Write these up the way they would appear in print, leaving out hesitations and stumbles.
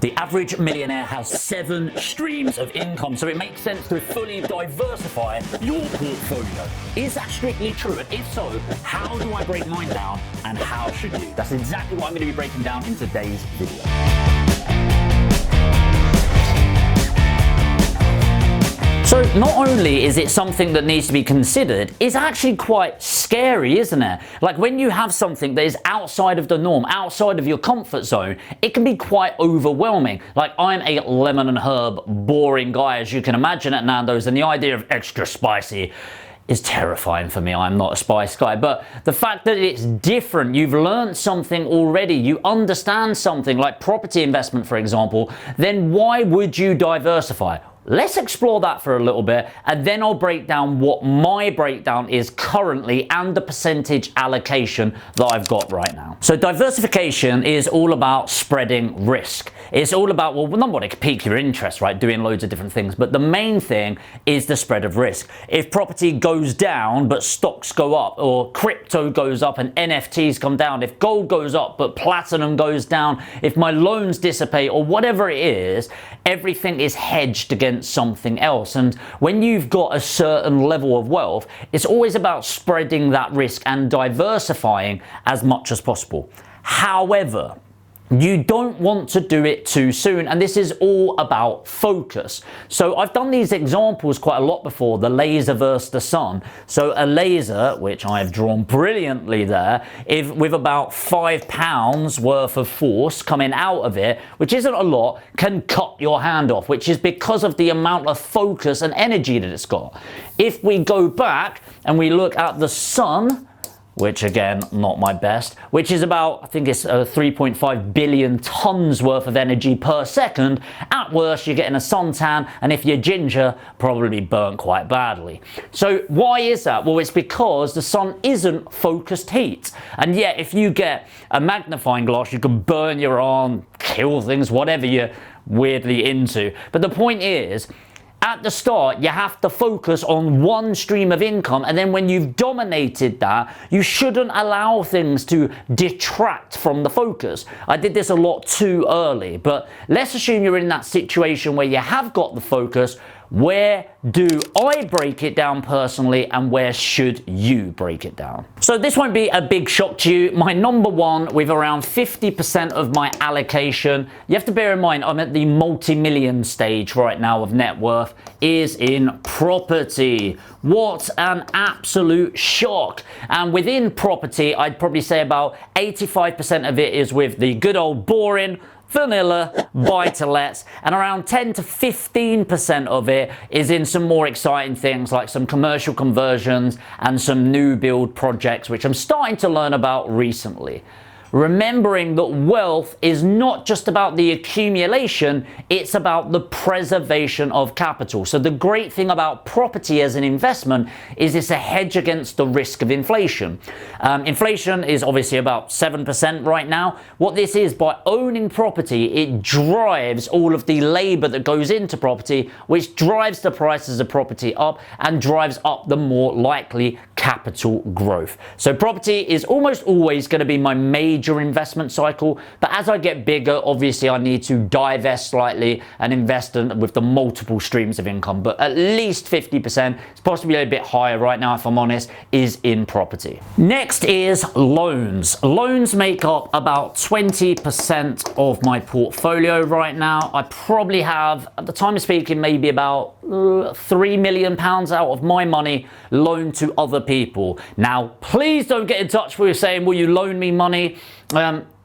The average millionaire has 7 streams of income, so it makes sense to fully diversify your portfolio. Is that strictly true? And if so, how do I break mine down and how should you? That's exactly what I'm going to be breaking down in today's video. So not only is it something that needs to be considered, it's actually quite scary, isn't it? Like when you have something that is outside of the norm, outside of your comfort zone, it can be quite overwhelming. Like I'm a lemon and herb boring guy, as you can imagine at Nando's, and the idea of extra spicy is terrifying for me. I'm not a spice guy, but the fact that it's different, you've learned something already, you understand something like property investment, for example, then why would you diversify? Let's explore that for a little bit, and then I'll break down what my breakdown is currently and the percentage allocation that I've got right now. So diversification is all about spreading risk. It's all about, well, number one, it can pique your interest, right? Doing loads of different things. But the main thing is the spread of risk. If property goes down, but stocks go up, or crypto goes up and NFTs come down, if gold goes up, but platinum goes down, if my loans dissipate, or whatever it is, everything is hedged against something else. And when you've got a certain level of wealth, it's always about spreading that risk and diversifying as much as possible. However, you don't want to do it too soon, and this is all about focus. So I've done these examples quite a lot before, the laser versus the sun. So a laser, which I've drawn brilliantly there, if with about £5 worth of force coming out of it, which isn't a lot, can cut your hand off, which is because of the amount of focus and energy that it's got. If we go back and we look at the sun, which again, not my best, which is about, I think it's 3.5 billion tons worth of energy per second. At worst, you're getting a suntan, and if you're ginger, probably burnt quite badly. So why is that? Well, it's because the sun isn't focused heat. And yet, if you get a magnifying glass, you can burn your arm, kill things, whatever you're weirdly into. But the point is, at the start, you have to focus on one stream of income, and then when you've dominated that, you shouldn't allow things to detract from the focus. I did this a lot too early, but let's assume you're in that situation where you have got the focus. Where do I break it down personally, and where should you break it down? So this won't be a big shock to you. My number one, with around 50% of my allocation, you have to bear in mind I'm at the multi-million stage right now of net worth, is in property. What an absolute shock. And within property, I'd probably say about 85% of it is with the good old boring vanilla buy-to-lets, and around 10 to 15% of it is in some more exciting things like some commercial conversions and some new build projects, which I'm starting to learn about recently. Remembering that wealth is not just about the accumulation, it's about the preservation of capital. So the great thing about property as an investment is it's a hedge against the risk of inflation. Inflation is obviously about 7% right now. What this is, by owning property, it drives all of the labor that goes into property, which drives the prices of property up and drives up the more likely capital growth. So property is almost always going to be my major investment cycle, but as I get bigger, obviously I need to divest slightly and invest with the multiple streams of income, but at least 50%, it's possibly a bit higher right now if I'm honest, is in property. Next is loans. Loans make up about 20% of my portfolio right now. I probably have, at the time of speaking, maybe about £3 million out of my money loaned to other people. Now, please don't get in touch with saying, will you loan me money?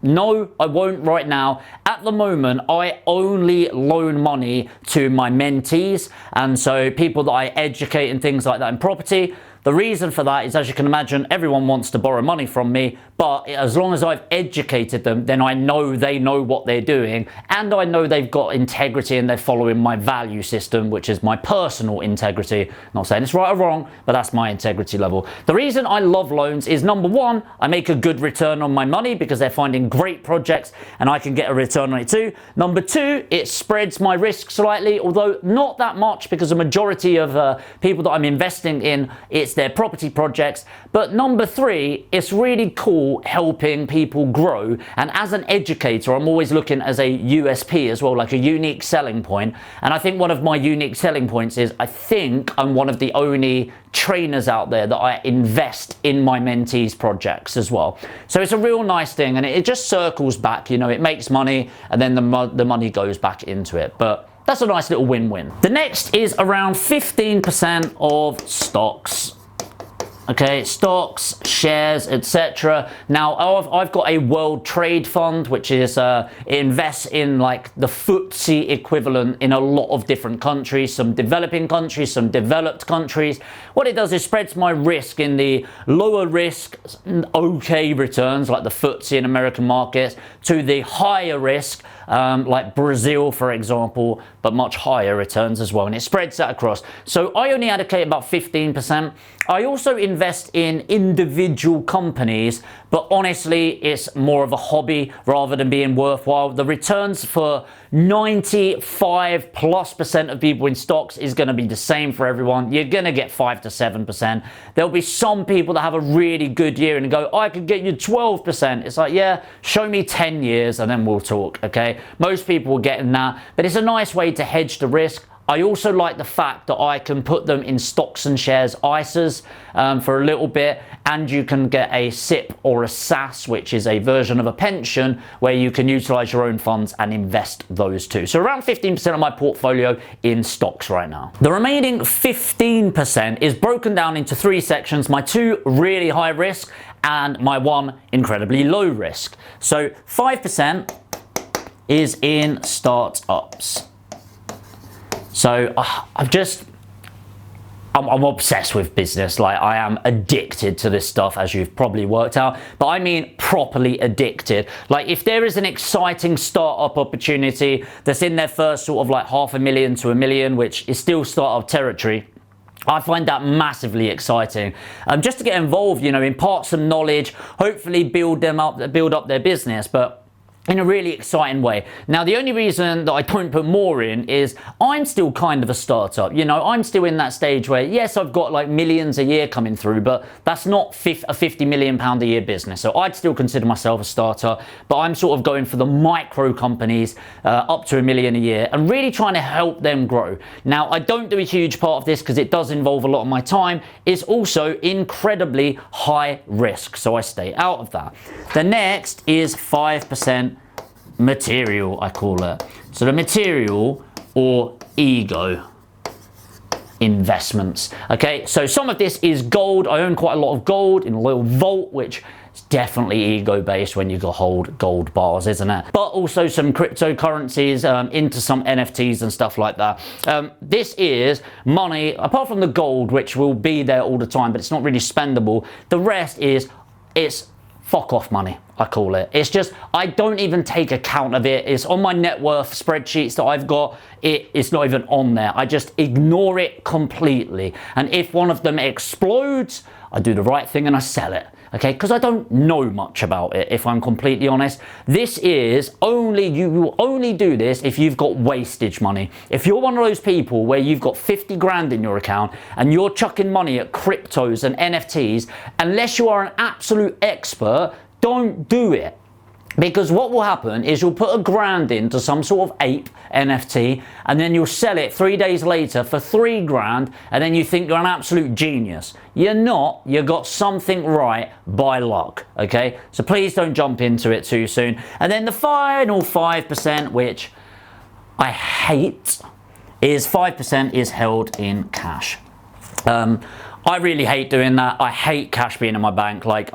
No, I won't right now. At the moment, I only loan money to my mentees, and so people that I educate and things like that in property. The reason for that is, as you can imagine, everyone wants to borrow money from me, but as long as I've educated them, then I know they know what they're doing, and I know they've got integrity and they're following my value system, which is my personal integrity. Not saying it's right or wrong, but that's my integrity level. The reason I love loans is, number one, I make a good return on my money because they're finding great projects and I can get a return on it too. Number two, it spreads my risk slightly, although not that much, because the majority of people that I'm investing in, it's their property projects. But number three, it's really cool helping people grow. And as an educator, I'm always looking as a USP as well, like a unique selling point. And I think one of my unique selling points is I think I'm one of the only trainers out there that I invest in my mentees' projects as well. So it's a real nice thing, and it just circles back, you know, it makes money and then the money goes back into it. But that's a nice little win-win. The next is around 15% of stocks. Okay, stocks, shares, etc. Now, I've got a world trade fund, which is it invests in like the FTSE equivalent in a lot of different countries, some developing countries, some developed countries. What it does is spreads my risk in the lower risk, okay returns like the FTSE in American markets to the higher risk, like Brazil, for example, but much higher returns as well, and it spreads that across. So I only allocate about 15%. I also invest in individual companies, but honestly, it's more of a hobby rather than being worthwhile. The returns for 95+% of people in stocks is going to be the same for everyone. You're going to get 5 to 7%. There'll be some people that have a really good year and go, I could get you 12%. It's like, yeah, show me 10 years and then we'll talk, okay? Most people will get in that, but it's a nice way to hedge the risk. I also like the fact that I can put them in stocks and shares ISAs for a little bit, and you can get a SIP or a SAS, which is a version of a pension where you can utilize your own funds and invest those too. So around 15% of my portfolio in stocks right now. The remaining 15% is broken down into three sections: my 2 really high risk and my 1 incredibly low risk. So 5% is in startups. So I'm obsessed with business. Like, I am addicted to this stuff, as you've probably worked out, but I mean properly addicted. Like, if there is an exciting startup opportunity that's in their first sort of like $500,000 to $1 million, which is still startup territory, I find that massively exciting. Just to get involved, you know, impart some knowledge, hopefully build up their business, but in a really exciting way. Now, the only reason that I don't put more in is I'm still kind of a startup. You know, I'm still in that stage where, yes, I've got like millions a year coming through, but that's not a £50 million a year business. So I'd still consider myself a startup, but I'm sort of going for the micro companies up to $1 million a year and really trying to help them grow. Now, I don't do a huge part of this because it does involve a lot of my time. It's also incredibly high risk, so I stay out of that. The next is 5% material, I call it. So the material or ego investments. Okay, so some of this is gold. I own quite a lot of gold in a little vault, which is definitely ego based when you hold gold bars, isn't it? But also some cryptocurrencies, into some NFTs and stuff like that. This is money, apart from the gold, which will be there all the time, but it's not really spendable. The rest is, it's fuck off money, I call it. It's just, I don't even take account of it. It's on my net worth spreadsheets that I've got. It's not even on there. I just ignore it completely. And if one of them explodes, I do the right thing and I sell it. Okay, because I don't know much about it, if I'm completely honest. This is only, you will only do this if you've got wastage money. If you're one of those people where you've got 50 grand in your account and you're chucking money at cryptos and NFTs, unless you are an absolute expert, don't do it. Because what will happen is you'll put £1,000 into some sort of ape NFT and then you'll sell it 3 days later for £3,000 and then you think you're an absolute genius. You're not. You got something right by luck, okay? So please don't jump into it too soon. And then the final 5%, which I hate, is 5% is held in cash. I really hate doing that. I hate cash being in my bank. Like,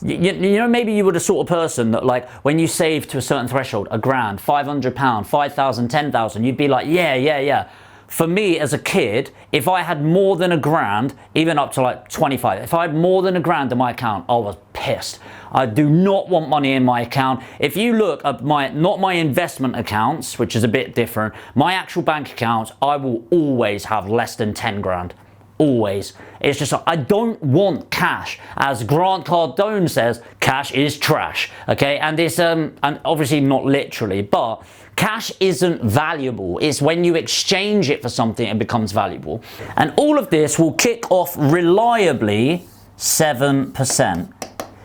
you know, maybe you were the sort of person that, like, when you save to a certain threshold, £1,000, £500, 5,000, 10,000, you'd be like, yeah. For me as a kid, if I had more than £1,000, even up to like 25, if I had more than £1,000 in my account, I was pissed. I do not want money in my account. If you look at not my investment accounts, which is a bit different, my actual bank accounts, I will always have less than 10 grand. Always. It's just, I don't want cash. As Grant Cardone says, cash is trash. Okay, and this and obviously not literally, but Cash isn't valuable. It's when you exchange it for something it becomes valuable. And all of this will kick off reliably 7%.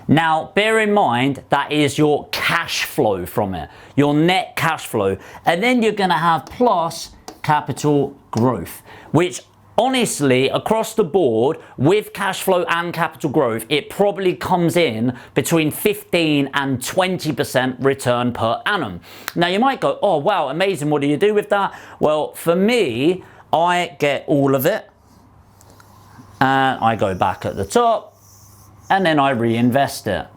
Now, bear in mind, that is your cash flow from it, your net cash flow. And then you're going to have plus capital growth, which honestly, across the board, with cash flow and capital growth, it probably comes in between 15 and 20% return per annum. Now, you might go, oh, wow, amazing. What do you do with that? Well, for me, I get all of it and I go back at the top and then I reinvest it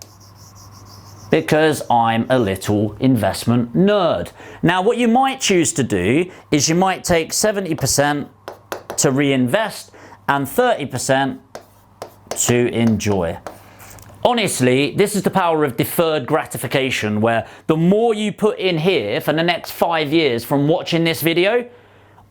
because I'm a little investment nerd. Now, what you might choose to do is you might take 70% to reinvest and 30% to enjoy. Honestly, this is the power of deferred gratification, where the more you put in here for the next 5 years from watching this video,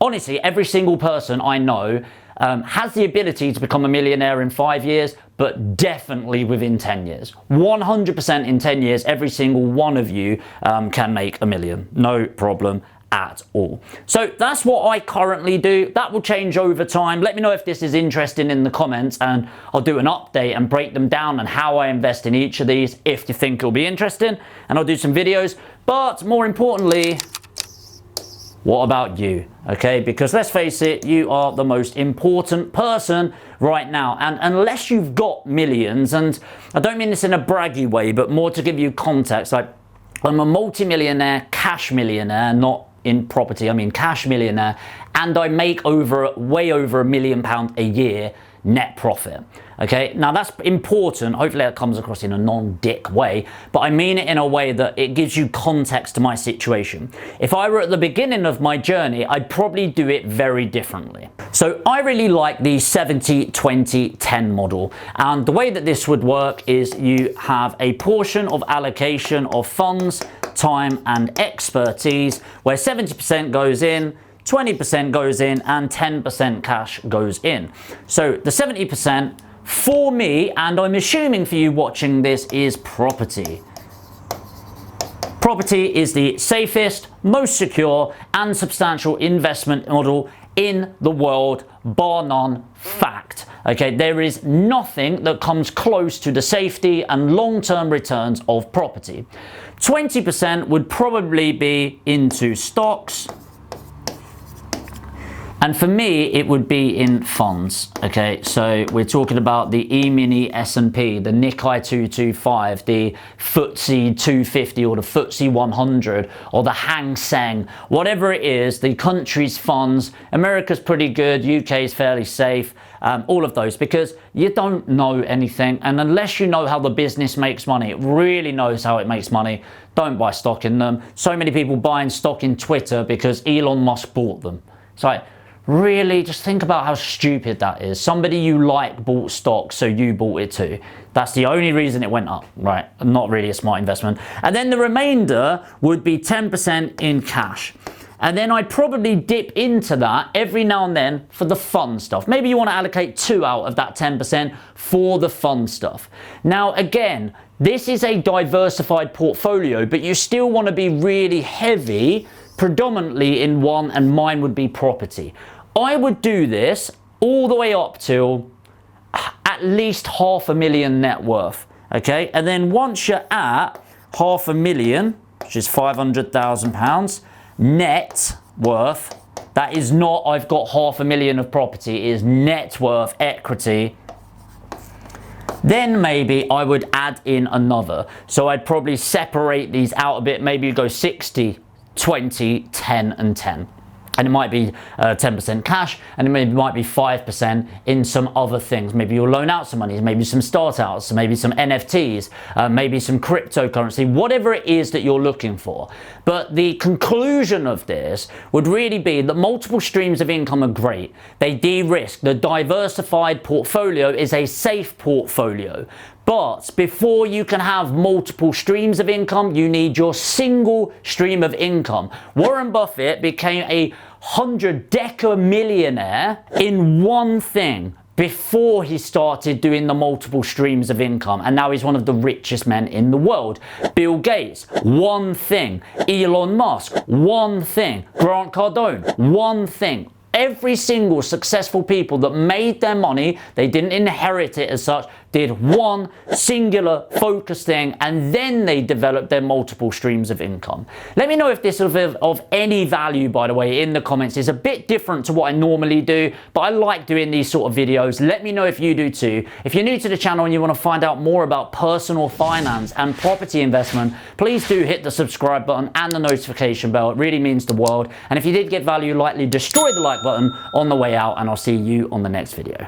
honestly, every single person I know has the ability to become a millionaire in 5 years, but definitely within 10 years. 100% in 10 years, every single one of you can make $1 million. No problem at all. So that's what I currently do. That will change over time. Let me know if this is interesting in the comments, and I'll do an update and break them down and how I invest in each of these if you think it'll be interesting, and I'll do some videos. But more importantly, what about you? Okay, because let's face it, you are the most important person right now. And unless you've got millions, and I don't mean this in a braggy way, but more to give you context, like I'm a multi-millionaire, cash millionaire, not in property, I mean cash millionaire, and I make way over £1 million a year net profit. Okay, now that's important. Hopefully that comes across in a non-dick way, but I mean it in a way that it gives you context to my situation. If I were at the beginning of my journey, I'd probably do it very differently. So I really like the 70-20-10 model, and the way that this would work is you have a portion of allocation of funds, time and expertise, where 70% goes in, 20% goes in, and 10% cash goes in. So the 70% for me, and I'm assuming for you watching this, is property. Property is the safest, most secure and substantial investment model in the world, bar none. Fact. Okay, there is nothing that comes close to the safety and long-term returns of property. 20% would probably be into stocks, and for me, it would be in funds. Okay, so we're talking about the E-mini S&P, the Nikkei 225, the FTSE 250, or the FTSE 100, or the Hang Seng, whatever it is, the country's funds. America's pretty good, UK is fairly safe, all of those, because you don't know anything, and unless you know how the business makes money, it really knows how it makes money, don't buy stock in them. So many people buying stock in Twitter because Elon Musk bought them. It's like, really, just think about how stupid that is. Somebody you like bought stock, so you bought it too. That's the only reason it went up, right? Not really a smart investment. And then the remainder would be 10% in cash. And then I'd probably dip into that every now and then for the fun stuff. Maybe you want to allocate 2 out of that 10% for the fun stuff. Now, again, this is a diversified portfolio, but you still want to be really heavy predominantly in one, and mine would be property. I would do this all the way up to at least $500,000 net worth. Okay, and then once you're at $500,000, which is £500,000 net worth, that is not I've got $500,000 of property, it is net worth equity. Then maybe I would add in another. So I'd probably separate these out a bit. Maybe you go 60, 20, 10 and 10. And it might be 10% cash, and it might be 5% in some other things. Maybe you'll loan out some money, maybe some startups, maybe some NFTs, maybe some cryptocurrency, whatever it is that you're looking for. But the conclusion of this would really be that multiple streams of income are great. They de-risk. The diversified portfolio is a safe portfolio. But before you can have multiple streams of income, you need your single stream of income. Warren Buffett became a 100-deca millionaire in one thing, before he started doing the multiple streams of income, and now he's one of the richest men in the world. Bill Gates, one thing. Elon Musk, one thing. Grant Cardone, one thing. Every single successful people that made their money, they didn't inherit it as such, did one singular focused thing, and then they developed their multiple streams of income. Let me know if this is of any value, by the way, in the comments. It's a bit different to what I normally do, but I like doing these sort of videos. Let me know if you do too. If you're new to the channel and you want to find out more about personal finance and property investment, please do hit the subscribe button and the notification bell. It really means the world. And if you did get value, lightly destroy the like button on the way out, and I'll see you on the next video.